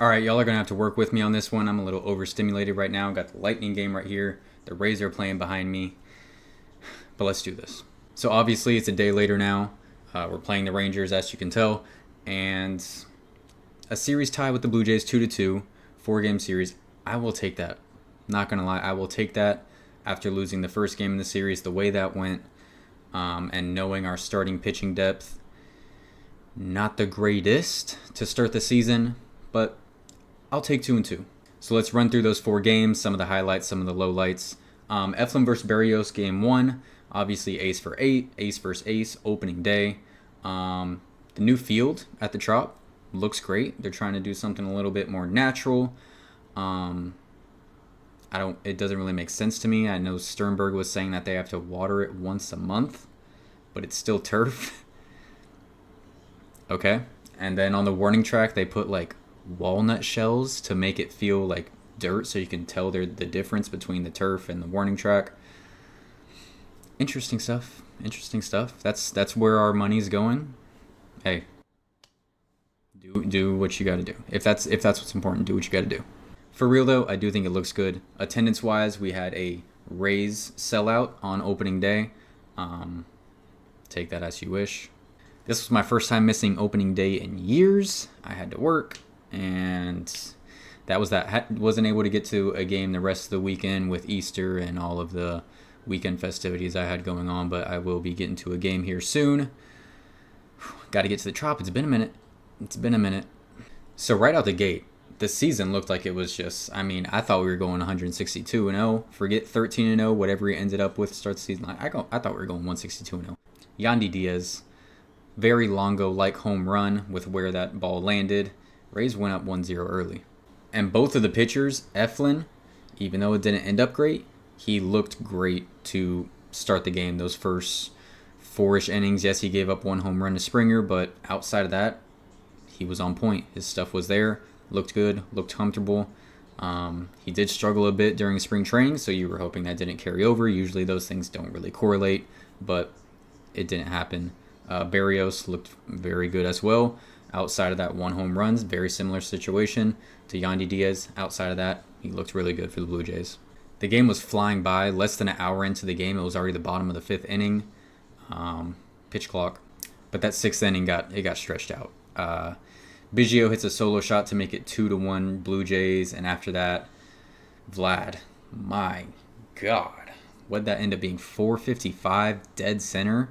All right, y'all are going to have to work with me on this one. I'm a little overstimulated right now. Got the Lightning game right here. The Rays are playing behind me. But let's do this. So obviously it's a day later now. We're playing the Rangers, as you can tell. And a series tie with the Blue Jays 2-2. 4-game series. I will take that. Not going to lie. I will take that after losing the first game in the series, the way that went. And knowing our starting pitching depth. Not the greatest to start the season, but I'll take 2-2. So let's run through those 4 games, some of the highlights, some of the lowlights. Eflin versus Berrios, game 1. Obviously, ace for 8, ace versus ace, opening day. The new field at the Trop looks great. They're trying to do something a little bit more natural. It doesn't really make sense to me. I know Sternberg was saying that they have to water it once a month, but it's still turf. Okay. And then on the warning track, they put like walnut shells to make it feel like dirt, so you can tell the difference between the turf and the warning track. Interesting stuff. That's where our money's going. Hey, do what you got to do. If that's what's important, do what you got to do. For real though, I do think it looks good. Attendance wise, we had a Rays sellout on opening day. Take that as you wish. This was my first time missing opening day in years. I had to work, and that was that. Wasn't able to get to a game the rest of the weekend with Easter and all of the weekend festivities I had going on, but I will be getting to a game here soon. Got to get to the Trop. It's been a minute. So right out the gate, the season looked like it was just, I thought we were going 162-0. Forget 13-0, whatever he ended up with to start the season. I thought we were going 162-0. Yandy Diaz, very Longo-like home run with where that ball landed. Rays went up 1-0 early. And both of the pitchers, Eflin, even though it didn't end up great, he looked great to start the game. Those first 4-ish innings, yes, he gave up 1 home run to Springer, but outside of that, he was on point. His stuff was there, looked good, looked comfortable. He did struggle a bit during spring training, so you were hoping that didn't carry over. Usually those things don't really correlate, but it didn't happen. Berrios looked very good as well. Outside of that 1 home runs, very similar situation to Yandy Diaz. Outside of that, he looked really good for the Blue Jays. The game was flying by. Less than an hour into the game, it was already the bottom of the 5th inning. Pitch clock. But that 6th inning got stretched out. Biggio hits a solo shot to make it 2-1 Blue Jays, and after that, Vlad, my God, what'd that end up being? 455 dead center.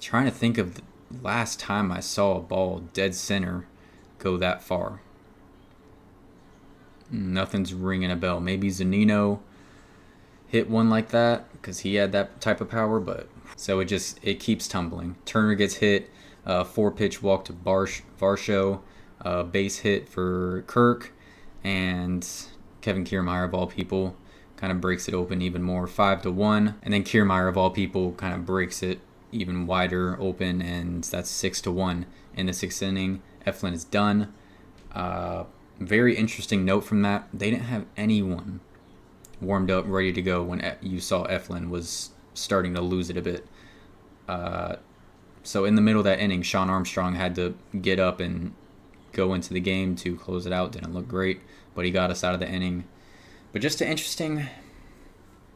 Trying to think of the last time I saw a ball dead center go that far. Nothing's ringing a bell. Maybe Zunino hit one like that because he had that type of power, but so it keeps tumbling. Turner gets hit, 4-pitch walk to Varsho, base hit for Kirk, and Kevin Kiermaier of all people kind of breaks it open even more, 5-1, and then Kiermaier of all people kind of breaks it even wider open, and that's 6-1 in the 6th inning. Eflin is done. Very interesting note from that. They didn't have anyone warmed up, ready to go when you saw Eflin was starting to lose it a bit. So in the middle of that inning, Sean Armstrong had to get up and go into the game to close it out. Didn't look great, but he got us out of the inning. But just interesting,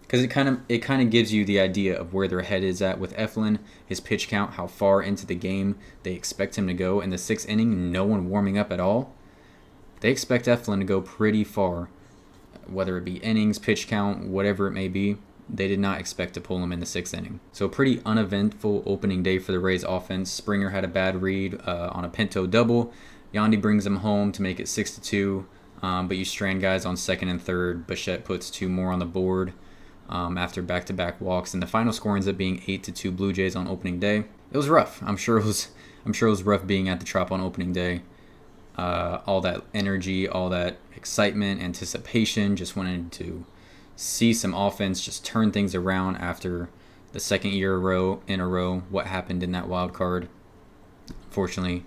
because it kind of gives you the idea of where their head is at with Eflin, his pitch count, how far into the game they expect him to go. In the 6th inning, no one warming up at all. They expect Eflin to go pretty far, whether it be innings, pitch count, whatever it may be. They did not expect to pull him in the 6th inning. So pretty uneventful opening day for the Rays offense. Springer had a bad read on a Pinto double. Yandy brings him home to make it 6-2, but you strand guys on 2nd and 3rd. Bichette puts 2 more on the board after back-to-back walks, and the final score ends up being 8-2 Blue Jays on opening day. It was rough. I'm sure it was rough being at the Trop on opening day. All that energy, all that excitement, anticipation, just wanted to see some offense just turn things around after the 2nd year in a row. What happened in that wild card? Unfortunately,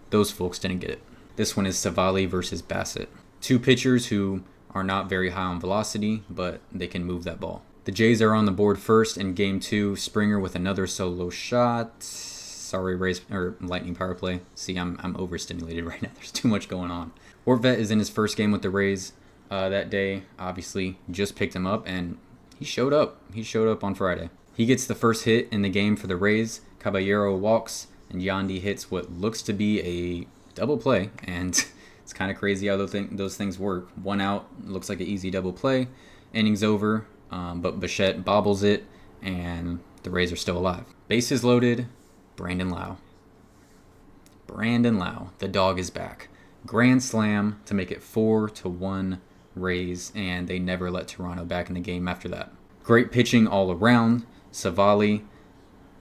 those folks didn't get it. This one is Savali versus Bassett. 2 pitchers who are not very high on velocity, but they can move that ball. The Jays are on the board first in Game 2. Springer with another solo shot. Sorry, Rays or Lightning power play. See, I'm overstimulated right now. There's too much going on. Ortvet is in his first game with the Rays that day. Obviously, just picked him up, and he showed up. He showed up on Friday. He gets the first hit in the game for the Rays. Caballero walks, and Yandy hits what looks to be a double play, and it's kind of crazy how those things work. 1 out, looks like an easy double play. Innings over, but Bichette bobbles it, and the Rays are still alive. Bases loaded, Brandon Lau. The dog is back. Grand slam to make it 4-1 Rays, and they never let Toronto back in the game after that. Great pitching all around. Savali,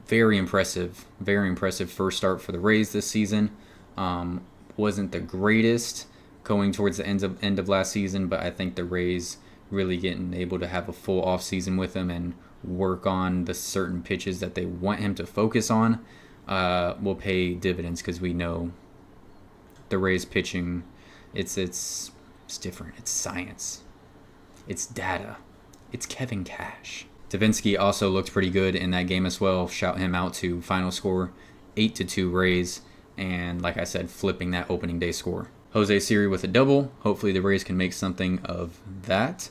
very impressive first start for the Rays this season. Wasn't the greatest going towards the end of last season, but I think the Rays really getting able to have a full off season with him and work on the certain pitches that they want him to focus on will pay dividends, because we know the Rays pitching, it's different. It's science. It's data. It's Kevin Cash. Davinsky also looked pretty good in that game as well. Shout him out to final score 8-2 Rays, and like I said, flipping that opening day score. Jose Siri with a double. Hopefully the Rays can make something of that.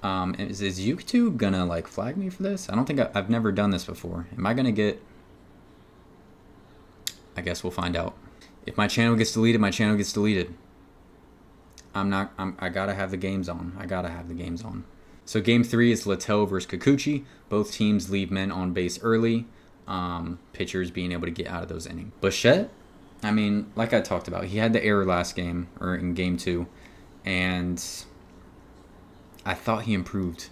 Is YouTube gonna flag me for this? I don't think I've never done this before. Am I gonna get? I guess we'll find out. If my channel gets deleted, my channel gets deleted. I gotta have the games on. So game 3 is Littell versus Kikuchi. Both teams leave men on base early. Pitchers being able to get out of those innings. Bichette, I mean, like I talked about, he had the error last game, or in game 2, and I thought he improved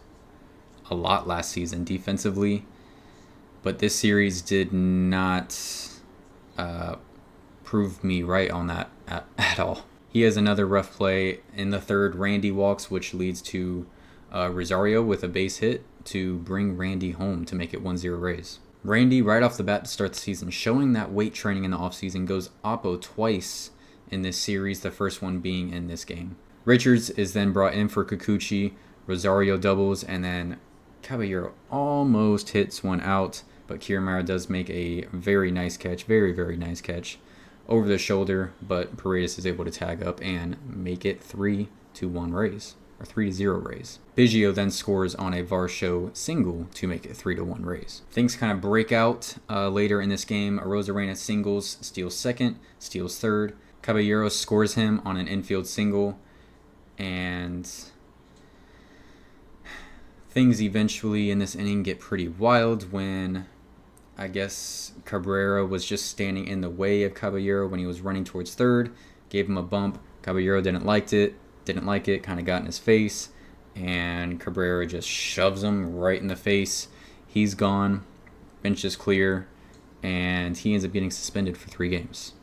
a lot last season defensively, but this series did not prove me right on that at all. He has another rough play in the third. Randy walks, which leads to Rosario with a base hit to bring Randy home to make it 1-0 Rays. Randy, right off the bat to start the season, showing that weight training in the offseason, goes oppo twice in this series, the first one being in this game. Richards is then brought in for Kikuchi. Rosario doubles, and then Caballero almost hits one out, but Kiermaier does make a very nice catch, very, very nice catch over the shoulder, but Paredes is able to tag up and make it 3-1 Rays, or 3-0 Rays. Biggio then scores on a Varsho single to make it 3-1 Rays. Things kind of break out later in this game. Arozarena singles, steals second, steals third. Caballero scores him on an infield single, and things eventually in this inning get pretty wild when I guess Cabrera was just standing in the way of Caballero when he was running towards third, gave him a bump. Caballero didn't like it, kind of got in his face, and Cabrera just shoves him right in the face. He's gone, bench is clear, and he ends up getting suspended for 3 games.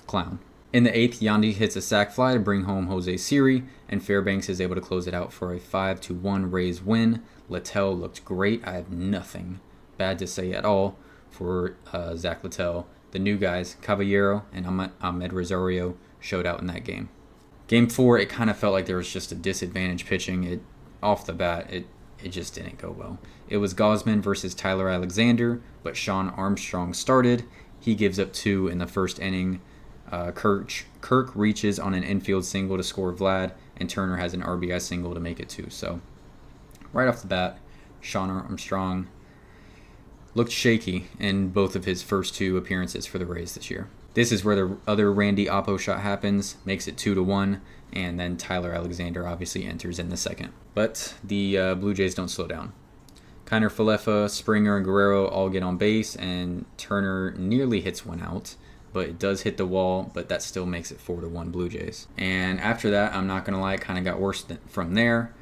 Clown. In the 8th, Yandy hits a sac fly to bring home Jose Siri, and Fairbanks is able to close it out for a 5-1 Rays win. Littell looked great. I have nothing bad to say at all for Zach Littell. The new guys, Caballero and Ahmed Rosario, showed out in that game. Game 4, it kind of felt like there was just a disadvantage pitching. Off the bat, it just didn't go well. It was Gosman versus Tyler Alexander, but Sean Armstrong started. He gives up 2 in the first inning. Kirk reaches on an infield single to score Vlad, and Turner has an RBI single to make it 2. So, right off the bat, Sean Armstrong looked shaky in both of his first 2 appearances for the Rays this year. This is where the other Randy Oppo shot happens, makes it 2-1, and then Tyler Alexander obviously enters in the second. But the Blue Jays don't slow down. Kiner Falefa, Springer, and Guerrero all get on base, and Turner nearly hits one out, but it does hit the wall, but that still makes it 4-1 Blue Jays. And after that, I'm not going to lie, it kind of got worse from there.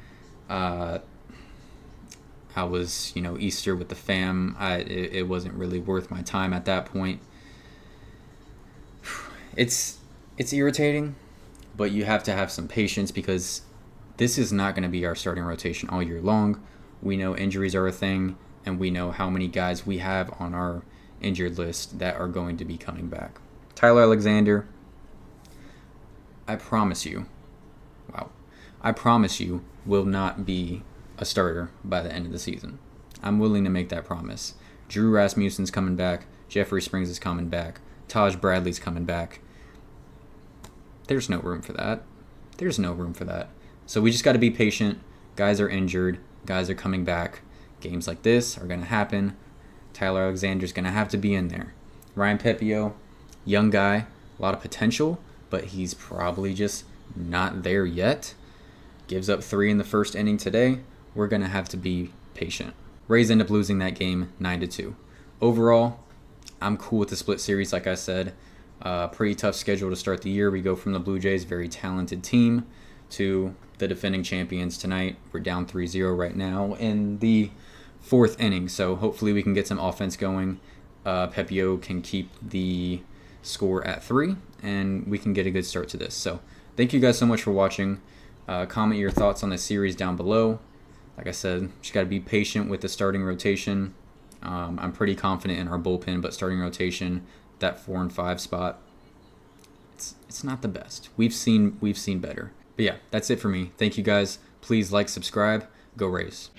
I was, Easter with the fam. It wasn't really worth my time at that point. It's irritating, but you have to have some patience because this is not going to be our starting rotation all year long. We know injuries are a thing, and we know how many guys we have on our injured list that are going to be coming back. Tyler Alexander, I promise you, will not be a starter by the end of the season. I'm willing to make that promise. Drew Rasmussen's coming back. Jeffrey Springs is coming back. Taj Bradley's coming back. There's no room for that. There's no room for that. So we just got to be patient. Guys are injured. Guys are coming back. Games like this are going to happen. Tyler Alexander's going to have to be in there. Ryan Pepio, young guy, a lot of potential, but he's probably just not there yet. Gives up 3 in the first inning today. We're going to have to be patient. Rays end up losing that game 9-2. Overall, I'm cool with the split series, like I said. Pretty tough schedule to start the year. We go from the Blue Jays, very talented team, to the defending champions tonight. We're down 3-0 right now in the 4th inning, so hopefully we can get some offense going. Pepio can keep the score at 3, and we can get a good start to this. So thank you guys so much for watching. Comment your thoughts on the series down below. Like I said, just got to be patient with the starting rotation. I'm pretty confident in our bullpen, but starting rotation, that 4 and 5 spot, it's not the best. We've seen better. But yeah, that's it for me. Thank you guys. Please like, subscribe. Go Rays.